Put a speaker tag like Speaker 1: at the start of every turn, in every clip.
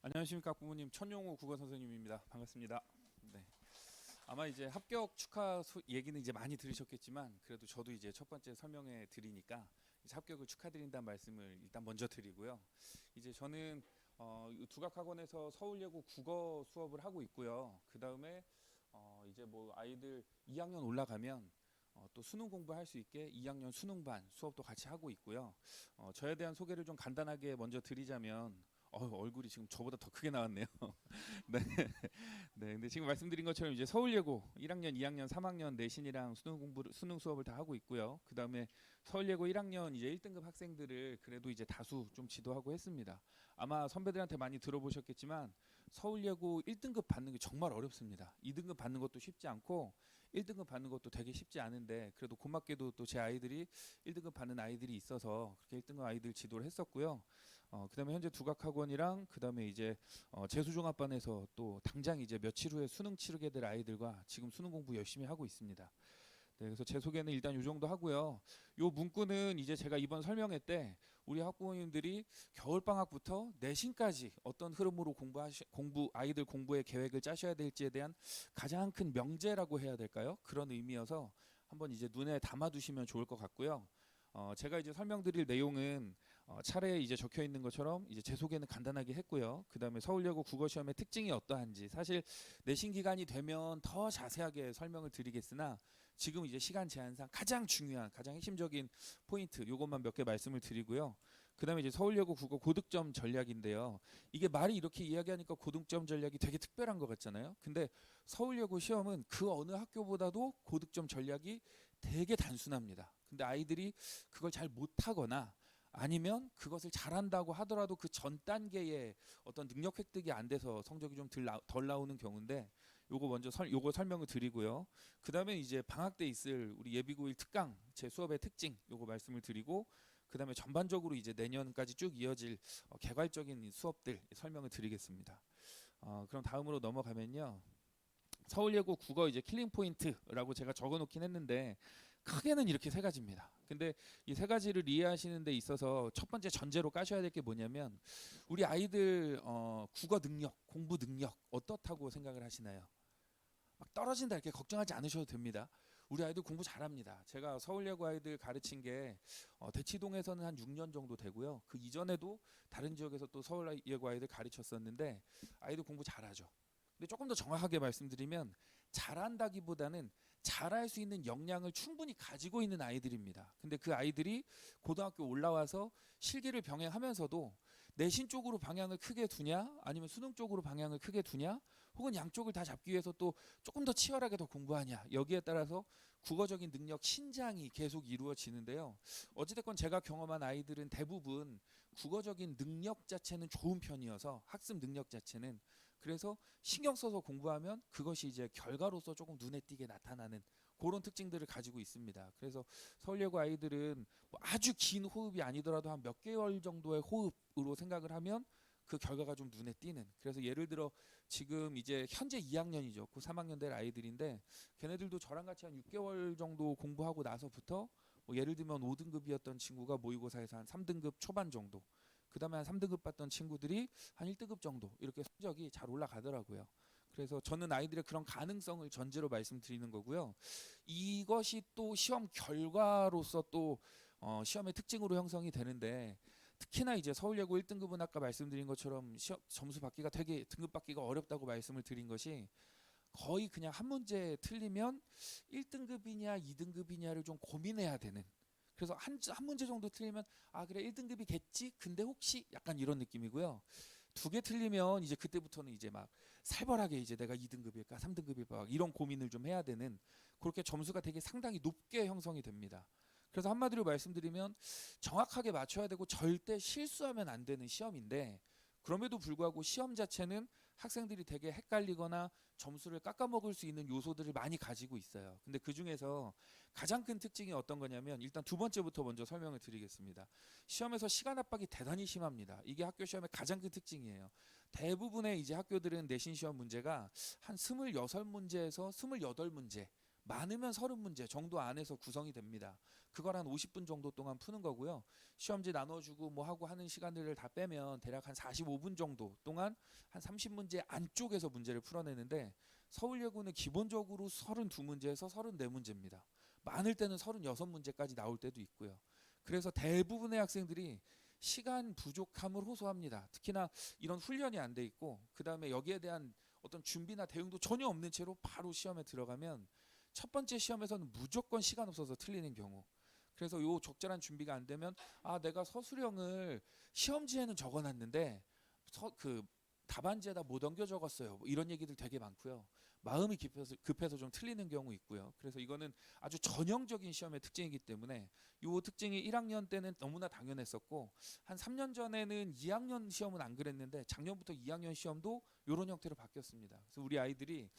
Speaker 1: 안녕하십니까 부모님 천용호 국어 선생님입니다. 반갑습니다. 네. 아마 이제 합격 축하 얘기는 이제 많이 들으셨겠지만 그래도 저도 이제 첫 번째 설명해 드리니까 이제 합격을 축하드린다는 말씀을 일단 먼저 드리고요. 이제 저는 이 두각학원에서 서울예고 국어 수업을 하고 있고요. 그 다음에 이제 뭐 아이들 2학년 올라가면 또 수능 공부할 수 있게 2학년 수능반 수업도 같이 하고 있고요. 저에 대한 소개를 좀 간단하게 먼저 드리자면 얼굴이 지금 저보다 더 크게 나왔네요. 네. 네. 근데 지금 말씀드린 것처럼 이제 서울예고 1학년, 2학년, 3학년 내신이랑 수능 수업을 다 하고 있고요. 그다음에 서울예고 1학년 이제 1등급 학생들을 그래도 이제 다수 좀 지도하고 했습니다. 아마 선배들한테 많이 들어보셨겠지만 서울예고 1등급 받는 게 정말 어렵습니다. 2등급 받는 것도 쉽지 않고 1등급 받는 것도 되게 쉽지 않은데 그래도 고맙게도 또 제 아이들이 1등급 받는 아이들이 있어서 그렇게 1등급 아이들 지도를 했었고요. 그다음에 현재 두각학원이랑 그다음에 이제 재수종합반에서 또 당장 이제 며칠 후에 수능 치르게 될 아이들과 지금 수능 공부 열심히 하고 있습니다. 네, 그래서 제 소개는 일단 이 정도 하고요. 요 문구는 이제 제가 이번 설명회 때 우리 학부모님들이 겨울 방학부터 내신까지 어떤 흐름으로 아이들 공부의 계획을 짜셔야 될지에 대한 가장 큰 명제라고 해야 될까요? 그런 의미여서 한번 이제 눈에 담아두시면 좋을 것 같고요. 제가 이제 설명드릴 내용은 차례에 이제 적혀 있는 것처럼 이제 제 소개는 간단하게 했고요. 그 다음에 서울예고 국어시험의 특징이 어떠한지 사실 내신 기간이 되면 더 자세하게 설명을 드리겠으나 지금 이제 시간 제한상 가장 중요한 가장 핵심적인 포인트 요것만 몇 개 말씀을 드리고요. 그 다음에 이제 서울예고 국어 고득점 전략인데요. 이게 말이 이렇게 이야기하니까 고득점 전략이 되게 특별한 것 같잖아요. 근데 서울예고 시험은 그 어느 학교보다도 고득점 전략이 되게 단순합니다. 근데 아이들이 그걸 잘 못하거나 아니면 그것을 잘한다고 하더라도 그 전 단계의 어떤 능력 획득이 안 돼서 성적이 좀 덜 나오는 경우인데 요거 먼저 요거 설명을 드리고요. 그다음에 이제 방학 때 있을 우리 예비고일 특강 제 수업의 특징 요거 말씀을 드리고 그다음에 전반적으로 이제 내년까지 쭉 이어질 개괄적인 수업들 설명을 드리겠습니다. 그럼 다음으로 넘어가면요. 서울예고 국어 이제 킬링 포인트라고 제가 적어놓긴 했는데 크게는 이렇게 세 가지입니다. 근데 이 세 가지를 이해하시는 데 있어서 첫 번째 전제로 까셔야 될 게 뭐냐면 우리 아이들 국어 능력, 공부 능력 어떻다고 생각을 하시나요? 막 떨어진다 이렇게 걱정하지 않으셔도 됩니다. 우리 아이들 공부 잘합니다. 제가 서울예고 아이들 가르친 게 대치동에서는 한 6년 정도 되고요. 그 이전에도 다른 지역에서 또 서울예고 아이들 가르쳤었는데 아이들 공부 잘하죠. 근데 조금 더 정확하게 말씀드리면 잘한다기보다는 잘할 수 있는 역량을 충분히 가지고 있는 아이들입니다. 근데 그 아이들이 고등학교 올라와서 실기를 병행하면서도 내신 쪽으로 방향을 크게 두냐 아니면 수능 쪽으로 방향을 크게 두냐 혹은 양쪽을 다 잡기 위해서 또 조금 더 치열하게 더 공부하냐 여기에 따라서 국어적인 능력 신장이 계속 이루어지는데요. 어찌됐건 제가 경험한 아이들은 대부분 국어적인 능력 자체는 좋은 편이어서 학습 능력 자체는 그래서 신경 써서 공부하면 그것이 이제 결과로서 조금 눈에 띄게 나타나는 그런 특징들을 가지고 있습니다. 그래서 서울예고 아이들은 뭐 아주 긴 호흡이 아니더라도 한 몇 개월 정도의 호흡으로 생각을 하면 그 결과가 좀 눈에 띄는. 그래서 예를 들어 지금 이제 현재 2학년이죠. 그 3학년 될 아이들인데 걔네들도 저랑 같이 한 6개월 정도 공부하고 나서부터 뭐 예를 들면 5등급이었던 친구가 모의고사에서 한 3등급 초반 정도 그다음에 한 3등급 받던 친구들이 한 1등급 정도 이렇게 성적이 잘 올라가더라고요. 그래서 저는 아이들의 그런 가능성을 전제로 말씀드리는 거고요. 이것이 또 시험 결과로서 또 시험의 특징으로 형성이 되는데 특히나 이제 서울예고 1등급은 아까 말씀드린 것처럼 시험 점수 받기가 되게 등급 받기가 어렵다고 말씀을 드린 것이 거의 그냥 한 문제 틀리면 1등급이냐 2등급이냐를 좀 고민해야 되는 그래서 한 문제 정도 틀리면 아 그래 1등급이겠지 근데 혹시 약간 이런 느낌이고요. 두 개 틀리면 이제 그때부터는 이제 막 살벌하게 이제 내가 2등급일까 3등급일까 이런 고민을 좀 해야 되는 그렇게 점수가 되게 상당히 높게 형성이 됩니다. 그래서 한마디로 말씀드리면 정확하게 맞춰야 되고 절대 실수하면 안 되는 시험인데 그럼에도 불구하고 시험 자체는 학생들이 되게 헷갈리거나 점수를 깎아먹을 수 있는 요소들을 많이 가지고 있어요. 근데 그 중에서 가장 큰 특징이 어떤 거냐면 일단 두 번째부터 먼저 설명을 드리겠습니다. 시험에서 시간 압박이 대단히 심합니다. 이게 학교 시험의 가장 큰 특징이에요. 대부분의 이제 학교들은 내신 시험 문제가 한 26문제에서 28문제 많으면 30문제 정도 안에서 구성이 됩니다. 그걸 한 50분 정도 동안 푸는 거고요. 시험지 나눠주고 뭐 하고 하는 시간들을 다 빼면 대략 한 45분 정도 동안 한 30문제 안쪽에서 문제를 풀어내는데, 서울예고는 기본적으로 32문제에서 34문제입니다. 많을 때는 36문제까지 나올 때도 있고요. 그래서 대부분의 학생들이 시간 부족함을 호소합니다. 특히나 이런 훈련이 안 돼 있고, 그 다음에 여기에 대한 어떤 준비나 대응도 전혀 없는 채로 바로 시험에 들어가면 첫 번째 시험에서는 무조건 시간 없어서 틀리는 경우. 그래서 요 적절한 준비가 안 되면, 아 내가 서술형을 시험지에는 적어놨는데 그 답안지에다 못 옮겨 적었어요, 뭐 이런 얘기들 되게 많고요. 마음이 급해서 좀 틀리는 경우 있고요. 그래서 이거는 아주 전형적인 시험의 특징이기 때문에, 요 특징이 1학년 때는 너무나 당연했었고, 한 3년 전에는 2학년 시험은 안 그랬는데 작년부터 2학년 시험도 이런 형태로 바뀌었습니다. 그래서 우리 아이들이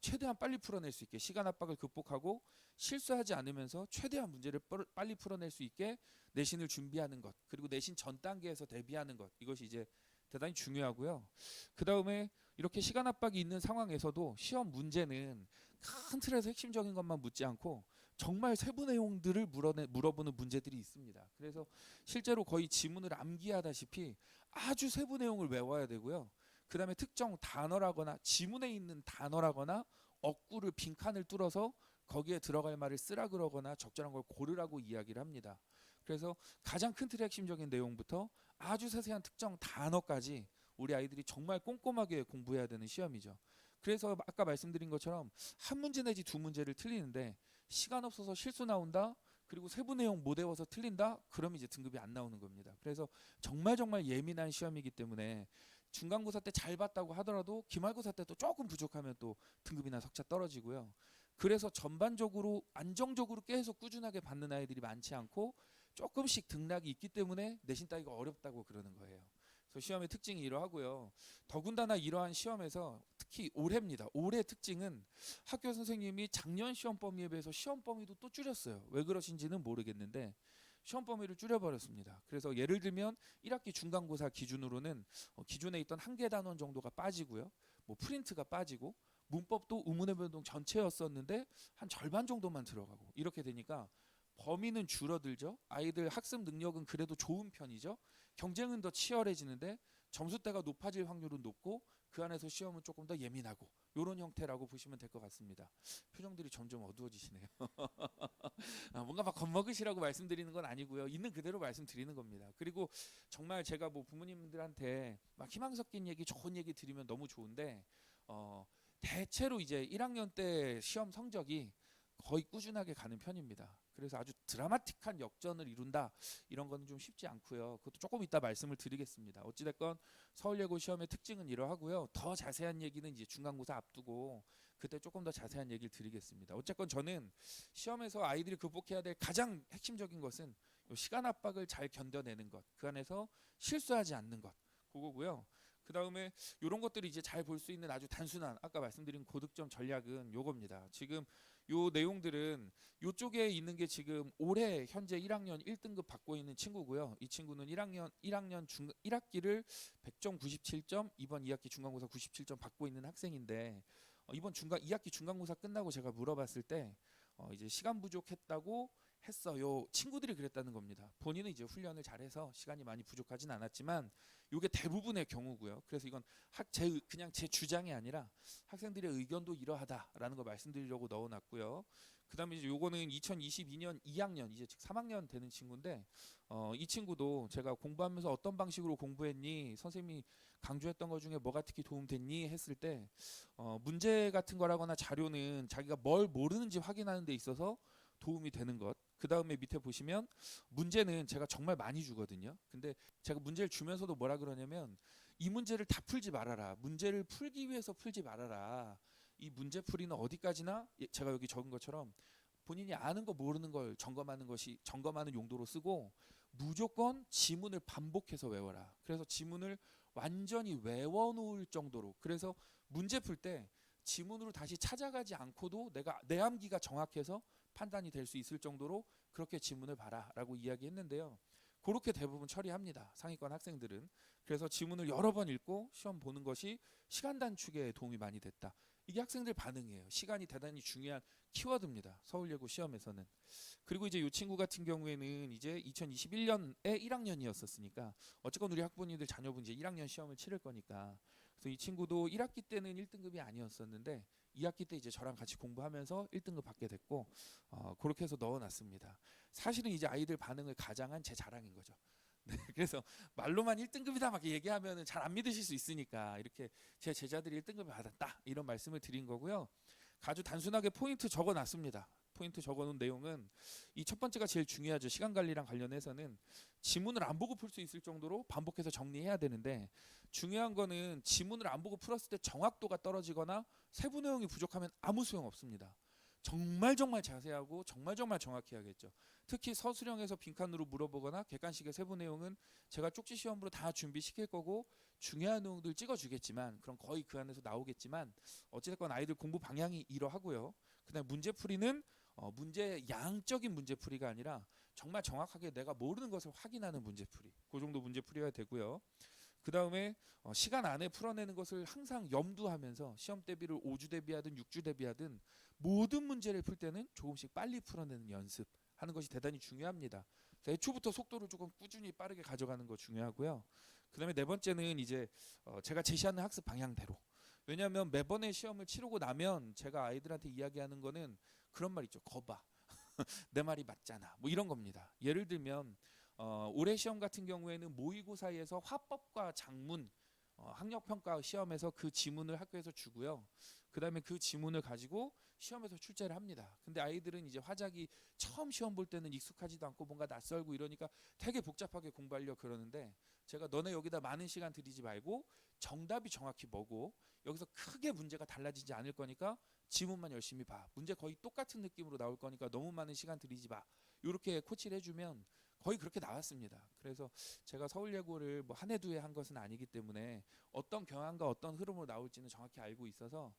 Speaker 1: 최대한 빨리 풀어낼 수 있게, 시간 압박을 극복하고 실수하지 않으면서 최대한 문제를 빨리 풀어낼 수 있게 내신을 준비하는 것, 그리고 내신 전 단계에서 대비하는 것, 이것이 이제 대단히 중요하고요. 그 다음에 이렇게 시간 압박이 있는 상황에서도 시험 문제는 큰 틀에서 핵심적인 것만 묻지 않고 정말 세부 내용들을 물어보는 문제들이 있습니다. 그래서 실제로 거의 지문을 암기하다시피 아주 세부 내용을 외워야 되고요. 그 다음에 특정 단어라거나 지문에 있는 단어라거나 어구를, 빈칸을 뚫어서 거기에 들어갈 말을 쓰라 그러거나 적절한 걸 고르라고 이야기를 합니다. 그래서 가장 큰 틀의 핵심적인 내용부터 아주 세세한 특정 단어까지 우리 아이들이 정말 꼼꼼하게 공부해야 되는 시험이죠. 그래서 아까 말씀드린 것처럼 한 문제 내지 두 문제를 틀리는데 시간 없어서 실수 나온다, 그리고 세부 내용 못 외워서 틀린다, 그러면 이제 등급이 안 나오는 겁니다. 그래서 정말 예민한 시험이기 때문에 중간고사 때 잘 봤다고 하더라도 기말고사 때 또 조금 부족하면 또 등급이나 석차 떨어지고요. 그래서 전반적으로 안정적으로 계속 꾸준하게 받는 아이들이 많지 않고 조금씩 등락이 있기 때문에 내신 따기가 어렵다고 그러는 거예요. 그래서 시험의 특징이 이러하고요. 더군다나 이러한 시험에서 특히 올해입니다. 올해 특징은 학교 선생님이 작년 시험 범위에 비해서 시험 범위도 또 줄였어요. 왜 그러신지는 모르겠는데 시험 범위를 줄여버렸습니다. 그래서 예를 들면 1학기 중간고사 기준으로는 기존에 있던 한 개 단원 정도가 빠지고요. 뭐 프린트가 빠지고, 문법도 의문의 변동 전체였었는데 한 절반 정도만 들어가고, 이렇게 되니까 범위는 줄어들죠. 아이들 학습 능력은 그래도 좋은 편이죠. 경쟁은 더 치열해지는데 점수대가 높아질 확률은 높고, 그 안에서 시험은 조금 더 예민하고, 이런 형태라고 보시면 될 것 같습니다. 표정들이 점점 어두워지시네요. 뭔가 막 겁먹으시라고 말씀드리는 건 아니고요. 있는 그대로 말씀드리는 겁니다. 그리고 정말 제가 뭐 부모님들한테 막 희망 섞인 얘기, 좋은 얘기 드리면 너무 좋은데, 대체로 이제 1학년 때 시험 성적이 거의 꾸준하게 가는 편입니다. 그래서 아주 드라마틱한 역전을 이룬다, 이런 거는 좀 쉽지 않고요. 그것도 조금 이따 말씀을 드리겠습니다. 어찌됐건 서울예고 시험의 특징은 이러하고요. 더 자세한 얘기는 이제 중간고사 앞두고 그때 조금 더 자세한 얘기를 드리겠습니다. 어쨌건 저는 시험에서 아이들이 극복해야 될 가장 핵심적인 것은 시간 압박을 잘 견뎌내는 것, 그 안에서 실수하지 않는 것, 그거고요. 그 다음에 이런 것들이 이제 잘 볼 수 있는 아주 단순한, 아까 말씀드린 고득점 전략은 요겁니다. 지금 요 내용들은 요쪽에 있는 게 지금 올해 현재 1학년 1등급 받고 있는 친구고요. 이 친구는 1학년 1학기를 100점 97점, 이번 2학기 중간고사 97점 받고 있는 학생인데, 이번 2학기 중간고사 끝나고 제가 물어봤을 때 이제 시간 부족했다고 했어요. 친구들이 그랬다는 겁니다. 본인은 이제 훈련을 잘해서 시간이 많이 부족하진 않았지만 이게 대부분의 경우고요. 그래서 이건 그냥 제 주장이 아니라 학생들의 의견도 이러하다라는 거 말씀드리려고 넣어놨고요. 그다음에 이제 요거는 2022년 2학년, 이제 3학년 되는 친구인데, 이 친구도 제가 공부하면서 어떤 방식으로 공부했니, 선생님이 강조했던 것 중에 뭐가 특히 도움됐니 했을 때, 문제 같은 거라거나 자료는 자기가 뭘 모르는지 확인하는 데 있어서 도움이 되는 것. 그 다음에 밑에 보시면 문제는 제가 정말 많이 주거든요. 근데 제가 문제를 주면서도 뭐라 그러냐면, 이 문제를 다 풀지 말아라, 문제를 풀기 위해서 풀지 말아라, 이 문제 풀이는 어디까지나 제가 여기 적은 것처럼 본인이 아는 거 모르는 걸 점검하는 용도로 쓰고, 무조건 지문을 반복해서 외워라. 그래서 지문을 완전히 외워놓을 정도로, 그래서 문제 풀 때 지문으로 다시 찾아가지 않고도 내가 내 암기가 정확해서 판단이 될 수 있을 정도로 그렇게 지문을 봐라 라고 이야기했는데요. 그렇게 대부분 처리합니다, 상위권 학생들은. 그래서 지문을 여러 번 읽고 시험 보는 것이 시간 단축에 도움이 많이 됐다, 이게 학생들 반응이에요. 시간이 대단히 중요한 키워드입니다. 서울예고 시험에서는. 그리고 이제 이 친구 같은 경우에는 이제 2021년에 1학년이었었으니까 어쨌건 우리 학부모님들 자녀분 이제 1학년 시험을 치를 거니까, 그래서 이 친구도 1학기 때는 1등급이 아니었었는데 2학기 때 이제 저랑 같이 공부하면서 1등급 받게 됐고, 그렇게 해서 넣어놨습니다. 사실은 이제 아이들 반응을 가장한 제 자랑인 거죠. 네, 그래서 말로만 1등급이다 막 얘기하면 잘 안 믿으실 수 있으니까 이렇게 제 제자들이 1등급을 받았다 이런 말씀을 드린 거고요. 아주 단순하게 포인트 적어놨습니다. 포인트 적어놓은 내용은 이 첫 번째가 제일 중요하죠. 시간 관리랑 관련해서는 지문을 안 보고 풀 수 있을 정도로 반복해서 정리해야 되는데, 중요한 거는 지문을 안 보고 풀었을 때 정확도가 떨어지거나 세부 내용이 부족하면 아무 소용 없습니다. 정말 자세하고 정말 정확히 해야겠죠. 특히 서술형에서 빈칸으로 물어보거나 객관식의 세부 내용은 제가 쪽지 시험으로 다 준비시킬 거고 중요한 내용들 찍어주겠지만, 그럼 거의 그 안에서 나오겠지만, 어찌됐건 아이들 공부 방향이 이러하고요. 그다음 문제풀이는 문제 양적인 문제풀이가 아니라 정말 정확하게 내가 모르는 것을 확인하는 문제풀이, 그 정도 문제풀이가 되고요. 그 다음에 시간 안에 풀어내는 것을 항상 염두하면서 시험 대비를 5주 대비하든 6주 대비하든 모든 문제를 풀 때는 조금씩 빨리 풀어내는 연습하는 것이 대단히 중요합니다. 애초부터 속도를 조금 꾸준히 빠르게 가져가는 거 중요하고요. 그 다음에 네 번째는 이제 제가 제시하는 학습 방향대로. 왜냐하면 매번의 시험을 치르고 나면 제가 아이들한테 이야기하는 거는 그런 말 있죠. 거봐. 내 말이 맞잖아. 뭐 이런 겁니다. 예를 들면 올해 시험 같은 경우에는 모의고사에서 화법과 작문 학력평가 시험에서 그 지문을 학교에서 주고요. 그 다음에 그 지문을 가지고 시험에서 출제를 합니다. 근데 아이들은 이제 화작이 처음 시험 볼 때는 익숙하지도 않고 뭔가 낯설고 이러니까 되게 복잡하게 공부하려고 그러는데, 제가 너네 여기다 많은 시간 들이지 말고 정답이 정확히 뭐고 여기서 크게 문제가 달라지지 않을 거니까 지문만 열심히 봐. 문제 거의 똑같은 느낌으로 나올 거니까 너무 많은 시간 들이지 마. 이렇게 코치를 해주면 거의 그렇게 나왔습니다. 그래서 제가 서울예고를 뭐 한 해 두 해 한 것은 아니기 때문에 어떤 경향과 어떤 흐름으로 나올지는 정확히 알고 있어서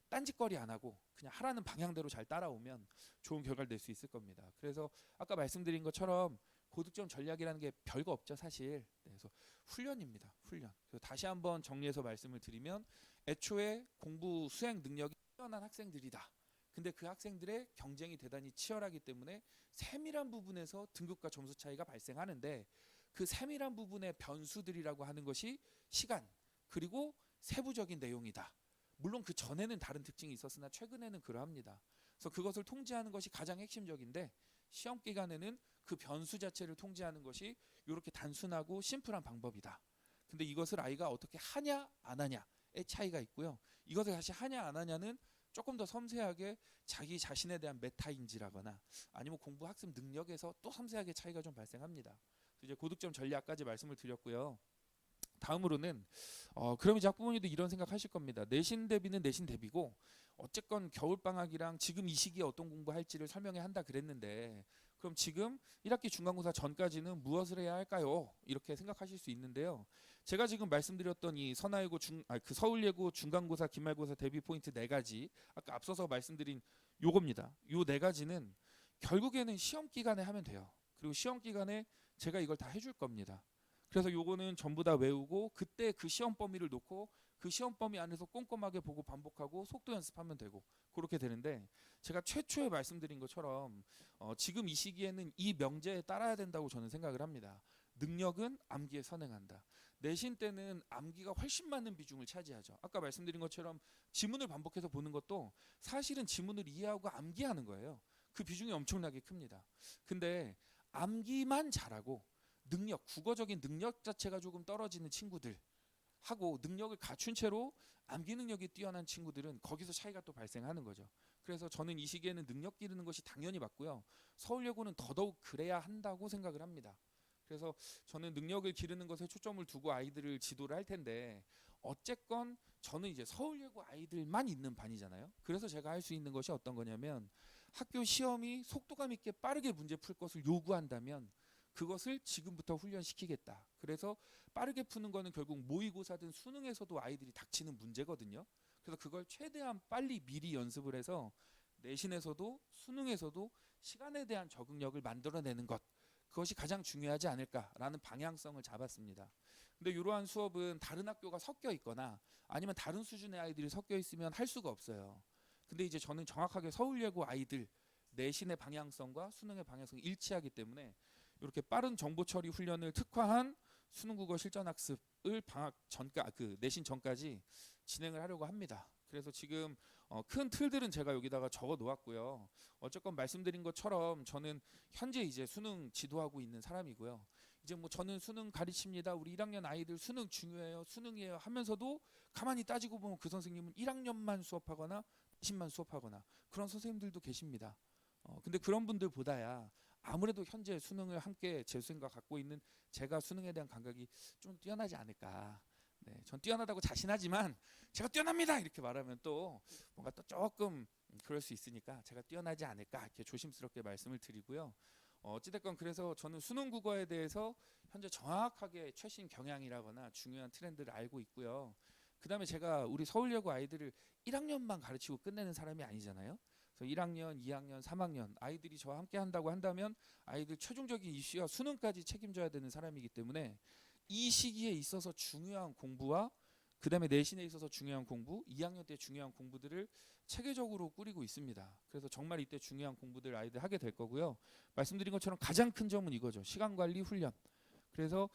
Speaker 1: 딴짓거리 안 하고 그냥 하라는 방향대로 잘 따라오면 좋은 결과를 낼 수 있을 겁니다. 그래서 아까 말씀드린 것처럼 고득점 전략이라는 게 별거 없죠, 사실. 그래서 훈련입니다. 훈련. 그래서 다시 한번 정리해서 말씀을 드리면, 애초에 공부 수행 능력이 뛰어난 학생들이다. 근데 그 학생들의 경쟁이 대단히 치열하기 때문에 세밀한 부분에서 등급과 점수 차이가 발생하는데, 그 세밀한 부분의 변수들이라고 하는 것이 시간 그리고 세부적인 내용이다. 물론 그 전에는 다른 특징이 있었으나 최근에는 그러합니다. 그래서 그것을 통제하는 것이 가장 핵심적인데, 시험 기간에는 그 변수 자체를 통제하는 것이 이렇게 단순하고 심플한 방법이다. 근데 이것을 아이가 어떻게 하냐 안 하냐의 차이가 있고요. 이것을 다시 하냐 안 하냐는 조금 더 섬세하게 자기 자신에 대한 메타인지라거나 아니면 공부 학습 능력에서 또 섬세하게 차이가 좀 발생합니다. 이제 고득점 전략까지 말씀을 드렸고요. 다음으로는 그럼 이제 학부모님도 이런 생각하실 겁니다. 내신 대비는 내신 대비고 어쨌건 겨울방학이랑 지금 이 시기에 어떤 공부할지를 설명해야 한다 그랬는데, 그럼 지금 1학기 중간고사 전까지는 무엇을 해야 할까요? 이렇게 생각하실 수 있는데요. 제가 지금 말씀드렸던 이 그 서울예고 중간고사 기말고사 대비 포인트 네 가지, 아까 앞서서 말씀드린 요겁니다. 요 네 가지는 결국에는 시험 기간에 하면 돼요. 그리고 시험 기간에 제가 이걸 다 해줄 겁니다. 그래서 요거는 전부 다 외우고 그때 그 시험 범위를 놓고 그 시험 범위 안에서 꼼꼼하게 보고 반복하고 속도 연습하면 되고 그렇게 되는데, 제가 최초에 말씀드린 것처럼 지금 이 시기에는 이 명제에 따라야 된다고 저는 생각을 합니다. 능력은 암기에 선행한다. 내신 때는 암기가 훨씬 많은 비중을 차지하죠. 아까 말씀드린 것처럼 지문을 반복해서 보는 것도 사실은 지문을 이해하고 암기하는 거예요. 그 비중이 엄청나게 큽니다. 근데 암기만 잘하고 능력, 국어적인 능력 자체가 조금 떨어지는 친구들 하고 능력을 갖춘 채로 암기 능력이 뛰어난 친구들은 거기서 차이가 또 발생하는 거죠. 그래서 저는 이 시기에는 능력 기르는 것이 당연히 맞고요. 서울예고는 더더욱 그래야 한다고 생각을 합니다. 그래서 저는 능력을 기르는 것에 초점을 두고 아이들을 지도를 할 텐데, 어쨌건 저는 이제 서울예고 아이들만 있는 반이잖아요. 그래서 제가 할 수 있는 것이 어떤 거냐면, 학교 시험이 속도감 있게 빠르게 문제 풀 것을 요구한다면 그것을 지금부터 훈련시키겠다. 그래서 빠르게 푸는 거는 결국 모의고사든 수능에서도 아이들이 닥치는 문제거든요. 그래서 그걸 최대한 빨리 미리 연습을 해서 내신에서도 수능에서도 시간에 대한 적응력을 만들어내는 것, 그것이 가장 중요하지 않을까라는 방향성을 잡았습니다. 근데 이러한 수업은 다른 학교가 섞여 있거나 아니면 다른 수준의 아이들이 섞여 있으면 할 수가 없어요. 근데 이제 저는 정확하게 서울예고 아이들 내신의 방향성과 수능의 방향성이 일치하기 때문에 이렇게 빠른 정보 처리 훈련을 특화한 수능 국어 실전 학습을 방학 전까 그 내신 전까지 진행을 하려고 합니다. 그래서 지금 큰 틀들은 제가 여기다가 적어 놓았고요. 어쨌건 말씀드린 것처럼 저는 현재 이제 수능 지도하고 있는 사람이고요. 이제 뭐 저는 수능 가르칩니다. 우리 1학년 아이들 수능 중요해요. 수능이에요 하면서도 가만히 따지고 보면 그 선생님은 1학년만 수업하거나 내신만 수업하거나 그런 선생님들도 계십니다. 근데 그런 분들보다야 아무래도 현재 수능을 함께 재수생과 갖고 있는 제가 수능에 대한 감각이 좀 뛰어나지 않을까. 네, 전 뛰어나다고 자신하지만 제가 뛰어납니다 이렇게 말하면 또 뭔가 또 조금 그럴 수 있으니까 제가 뛰어나지 않을까 이렇게 조심스럽게 말씀을 드리고요. 어찌됐건 그래서 저는 수능 국어에 대해서 현재 정확하게 최신 경향이라거나 중요한 트렌드를 알고 있고요. 그 다음에 제가 우리 서울예고 아이들을 1학년만 가르치고 끝내는 사람이 아니잖아요. 그래서 1학년, 2학년, 3학년 아이들이 저와 함께 한다고 한다면 아이들 최종적인 이슈와 수능까지 책임져야 되는 사람이기 때문에 이 시기에 있어서 중요한 공부와 그 다음에 내신에 있어서 중요한 공부, 2학년 때 중요한 공부들을 체계적으로 꾸리고 있습니다. 그래서 정말 이때 중요한 공부들 아이들 하게 될 거고요. 말씀드린 것처럼 가장 큰 점은 이거죠. 시간 관리 훈련. 그래서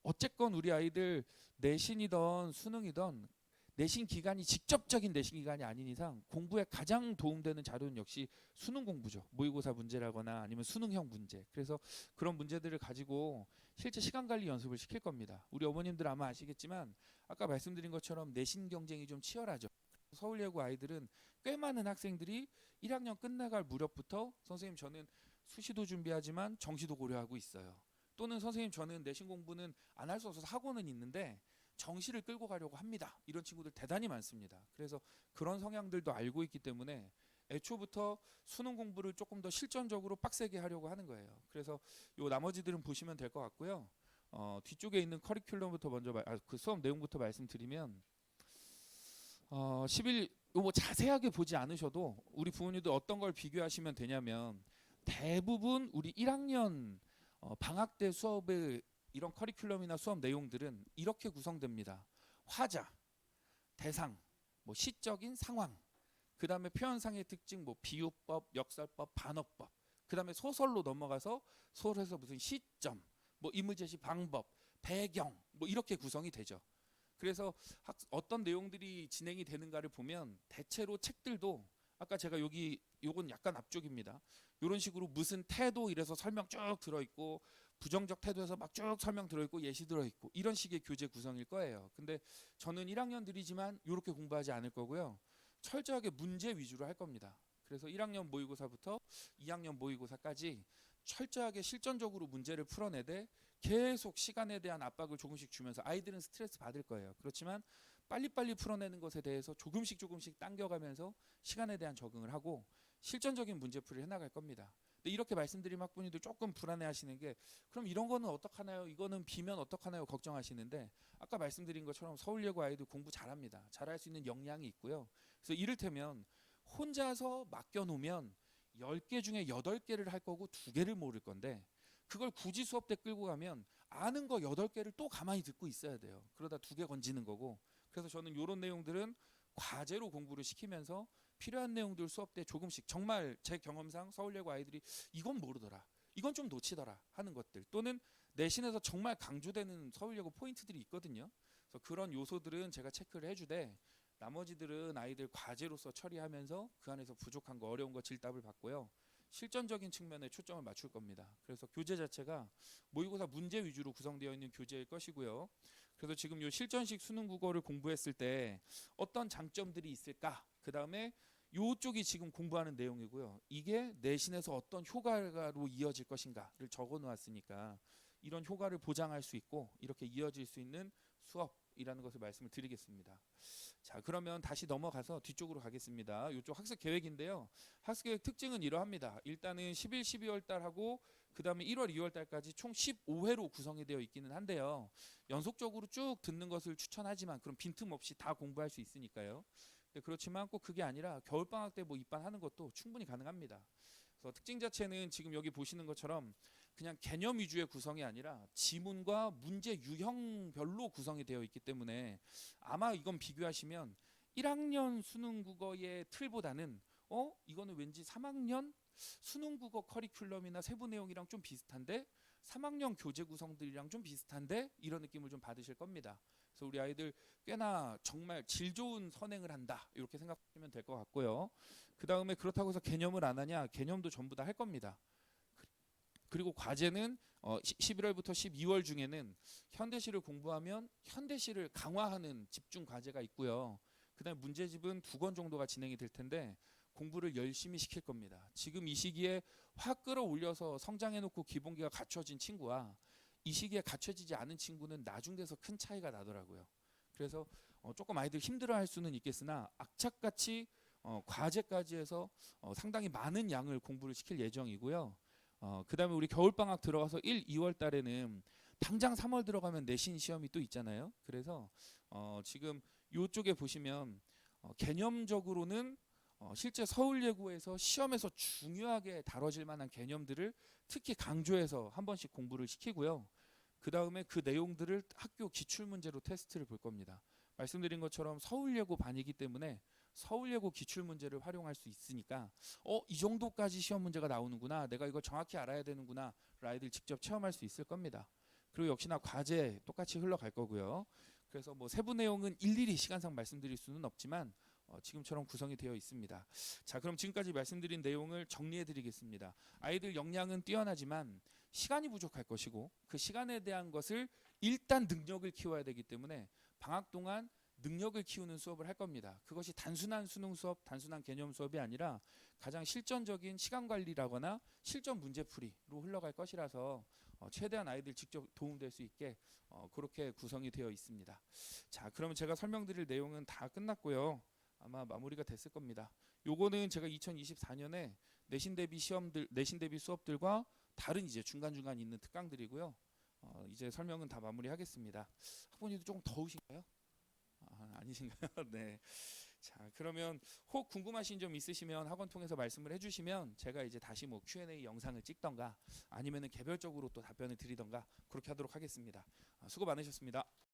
Speaker 1: 어쨌건 우리 아이들 내신이든 수능이든 내신 기간이 직접적인 내신 기간이 아닌 이상 공부에 가장 도움되는 자료는 역시 수능 공부죠. 모의고사 문제라거나 아니면 수능형 문제. 그래서 그런 문제들을 가지고 실제 시간 관리 연습을 시킬 겁니다. 우리 어머님들 아마 아시겠지만 아까 말씀드린 것처럼 내신 경쟁이 좀 치열하죠. 서울예고 아이들은 꽤 많은 학생들이 1학년 끝나갈 무렵부터 선생님 저는 수시도 준비하지만 정시도 고려하고 있어요. 또는 선생님 저는 내신 공부는 안 할 수 없어서 학원은 있는데 정시를 끌고 가려고 합니다. 이런 친구들 대단히 많습니다. 그래서 그런 성향들도 알고 있기 때문에 애초부터 수능 공부를 조금 더 실전적으로 빡세게 하려고 하는 거예요. 그래서 요 나머지들은 보시면 될 것 같고요. 뒤쪽에 있는 커리큘럼부터 먼저 그 수업 내용부터 말씀드리면 11 뭐 자세하게 보지 않으셔도 우리 부모님들 어떤 걸 비교하시면 되냐면 대부분 우리 1학년 방학 때 수업의 이런 커리큘럼이나 수업 내용들은 이렇게 구성됩니다. 화자, 대상, 뭐 시적인 상황, 그 다음에 표현상의 특징, 뭐 비유법, 역설법, 반어법, 그 다음에 소설로 넘어가서 소설에서 무슨 시점, 뭐 인물제시 방법, 배경, 뭐 이렇게 구성이 되죠. 그래서 어떤 내용들이 진행이 되는가를 보면 대체로 책들도 아까 제가 여기 요건 약간 앞쪽입니다. 이런 식으로 무슨 태도 이래서 설명 쭉 들어있고 부정적 태도에서 막 쭉 설명 들어있고 예시 들어있고 이런 식의 교재 구성일 거예요. 근데 저는 1학년들이지만 이렇게 공부하지 않을 거고요. 철저하게 문제 위주로 할 겁니다. 그래서 1학년 모의고사부터 2학년 모의고사까지 철저하게 실전적으로 문제를 풀어내되 계속 시간에 대한 압박을 조금씩 주면서 아이들은 스트레스 받을 거예요. 그렇지만 빨리빨리 풀어내는 것에 대해서 조금씩 당겨가면서 시간에 대한 적응을 하고 실전적인 문제풀이를 해나갈 겁니다. 근데 이렇게 말씀드린 학부모님들 조금 불안해하시는 게 그럼 이런 거는 어떡하나요? 이거는 비면 어떡하나요? 걱정하시는데 아까 말씀드린 것처럼 서울예고 아이들 공부 잘합니다. 잘할 수 있는 역량이 있고요. 그래서 이를테면 혼자서 맡겨놓으면 10개 중에 8개를 할 거고 2개를 모를 건데 그걸 굳이 수업 때 끌고 가면 아는 거 8개를 또 가만히 듣고 있어야 돼요. 그러다 2개 건지는 거고. 그래서 저는 이런 내용들은 과제로 공부를 시키면서 필요한 내용들 수업 때 조금씩 정말 제 경험상 서울예고 아이들이 이건 모르더라, 이건 좀 놓치더라 하는 것들 또는 내신에서 정말 강조되는 서울예고 포인트들이 있거든요. 그래서 그런 요소들은 제가 체크를 해주되 나머지들은 아이들 과제로서 처리하면서 그 안에서 부족한 거 어려운 거 질답을 받고요. 실전적인 측면에 초점을 맞출 겁니다. 그래서 교재 자체가 모의고사 문제 위주로 구성되어 있는 교재일 것이고요. 그래서 지금 요 실전식 수능 국어를 공부했을 때 어떤 장점들이 있을까? 그 다음에 요쪽이 지금 공부하는 내용이고요. 이게 내신에서 어떤 효과로 이어질 것인가를 적어 놓았으니까 이런 효과를 보장할 수 있고 이렇게 이어질 수 있는 수업이라는 것을 말씀을 드리겠습니다. 자, 그러면 다시 넘어가서 뒤쪽으로 가겠습니다. 이쪽 학습 계획인데요. 학습 계획 특징은 이러합니다. 일단은 11, 12월 달하고 그 다음에 1월, 2월 달까지 총 15회로 구성이 되어 있기는 한데요. 연속적으로 쭉 듣는 것을 추천하지만 그럼 빈틈없이 다 공부할 수 있으니까요. 그렇지만 꼭 그게 아니라 겨울방학 때 뭐 입반하는 것도 충분히 가능합니다. 그래서 특징 자체는 지금 여기 보시는 것처럼 그냥 개념 위주의 구성이 아니라 지문과 문제 유형별로 구성이 되어 있기 때문에 아마 이건 비교하시면 1학년 수능 국어의 틀보다는 이거는 왠지 3학년 수능 국어 커리큘럼이나 세부 내용이랑 좀 비슷한데 3학년 교재 구성들이랑 좀 비슷한데 이런 느낌을 좀 받으실 겁니다. 그래서 우리 아이들 꽤나 정말 질 좋은 선행을 한다 이렇게 생각하시면 될 것 같고요. 그 다음에 그렇다고 해서 개념을 안 하냐? 개념도 전부 다 할 겁니다. 그리고 과제는 11월부터 12월 중에는 현대시를 공부하면 현대시를 강화하는 집중 과제가 있고요. 그다음에 문제집은 2권 정도가 진행이 될 텐데 공부를 열심히 시킬 겁니다. 지금 이 시기에 확 끌어올려서 성장해놓고 기본기가 갖춰진 친구와 이 시기에 갖춰지지 않은 친구는 나중 돼서 큰 차이가 나더라고요. 그래서 조금 아이들 힘들어할 수는 있겠으나 악착같이 과제까지 해서 상당히 많은 양을 공부를 시킬 예정이고요. 그 다음에 우리 겨울방학 들어가서 1, 2월 달에는 당장 3월 들어가면 내신 시험이 또 있잖아요. 그래서 지금 이쪽에 보시면 개념적으로는 실제 서울예고에서 시험에서 중요하게 다뤄질 만한 개념들을 특히 강조해서 한 번씩 공부를 시키고요. 그 다음에 그 내용들을 학교 기출문제로 테스트를 볼 겁니다. 말씀드린 것처럼 서울예고 반이기 때문에 서울예고 기출문제를 활용할 수 있으니까 이 정도까지 시험 문제가 나오는구나, 내가 이걸 정확히 알아야 되는구나 아이들 직접 체험할 수 있을 겁니다. 그리고 역시나 과제 똑같이 흘러갈 거고요. 그래서 뭐 세부 내용은 일일이 시간상 말씀드릴 수는 없지만 지금처럼 구성이 되어 있습니다. 자, 그럼 지금까지 말씀드린 내용을 정리해 드리겠습니다. 아이들 역량은 뛰어나지만 시간이 부족할 것이고 그 시간에 대한 것을 일단 능력을 키워야 되기 때문에 방학 동안 능력을 키우는 수업을 할 겁니다. 그것이 단순한 수능 수업, 단순한 개념 수업이 아니라 가장 실전적인 시간 관리라거나 실전 문제풀이로 흘러갈 것이라서 최대한 아이들 직접 도움될 수 있게 그렇게 구성이 되어 있습니다. 자, 그러면 제가 설명드릴 내용은 다 끝났고요. 아마 마무리가 됐을 겁니다. 요거는 제가 2024년에 내신 대비 시험들, 내신 대비 수업들과 다른 이제 중간중간 있는 특강들이고요. 이제 설명은 다 마무리하겠습니다. 학부모님도 조금 더우신가요? 아니신가요? 네. 자, 그러면 혹 궁금하신 점 있으시면 학원 통해서 말씀을 해주시면 제가 이제 다시 뭐 Q&A 영상을 찍던가 아니면은 개별적으로 또 답변을 드리던가 그렇게 하도록 하겠습니다. 수고 많으셨습니다.